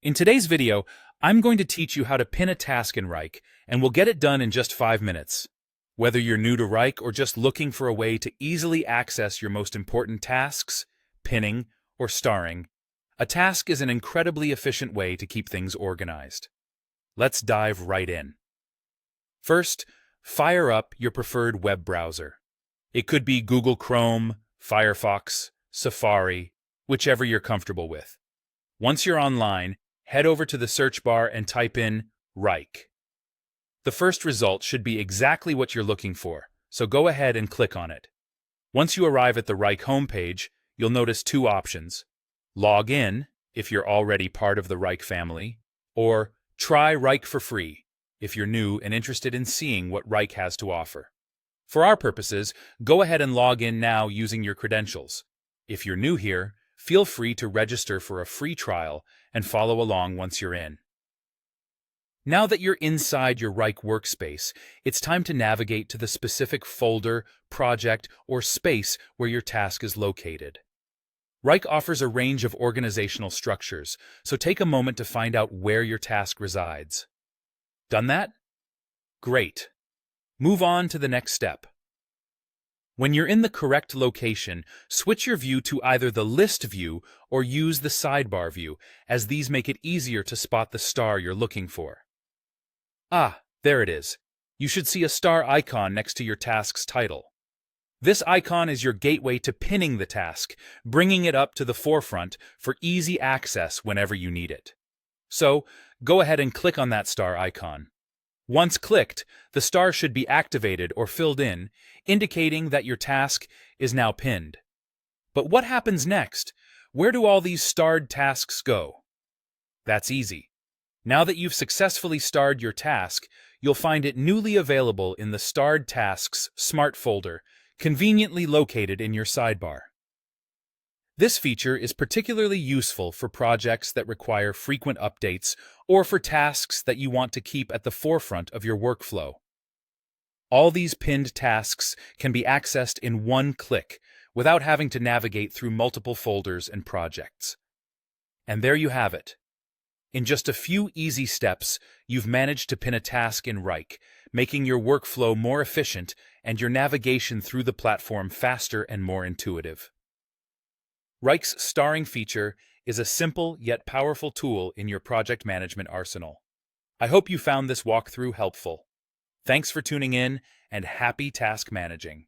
In today's video, I'm going to teach you how to pin a task in Wrike, and we'll get it done in just 5 minutes. Whether you're new to Wrike or just looking for a way to easily access your most important tasks, pinning, or starring, a task is an incredibly efficient way to keep things organized. Let's dive right in. First, fire up your preferred web browser. It could be Google Chrome, Firefox, Safari, whichever you're comfortable with. Once you're online, head over to the search bar and type in Wrike. The first result should be exactly what you're looking for, so go ahead and click on it. Once you arrive at the Wrike homepage, you'll notice two options: Log in, if you're already part of the Wrike family, or Try Wrike for free, if you're new and interested in seeing what Wrike has to offer. For our purposes, go ahead and log in now using your credentials. If you're new here, feel free to register for a free trial and follow along once you're in. Now that you're inside your Wrike workspace, it's time to navigate to the specific folder, project, or space where your task is located. Wrike offers a range of organizational structures, so take a moment to find out where your task resides. Done that? Great. Move on to the next step. When you're in the correct location, switch your view to either the list view or use the sidebar view, as these make it easier to spot the star you're looking for. Ah, there it is. You should see a star icon next to your task's title. This icon is your gateway to pinning the task, bringing it up to the forefront for easy access whenever you need it. So, go ahead and click on that star icon. Once clicked, the star should be activated or filled in, indicating that your task is now pinned. But what happens next? Where do all these starred tasks go? That's easy. Now that you've successfully starred your task, you'll find it newly available in the Starred Tasks Smart folder, conveniently located in your sidebar. This feature is particularly useful for projects that require frequent updates or for tasks that you want to keep at the forefront of your workflow. All these pinned tasks can be accessed in one click without having to navigate through multiple folders and projects. And there you have it. In just a few easy steps, you've managed to pin a task in Wrike, making your workflow more efficient and your navigation through the platform faster and more intuitive. Wrike's starring feature is a simple yet powerful tool in your project management arsenal. I hope you found this walkthrough helpful. Thanks for tuning in, and happy task managing.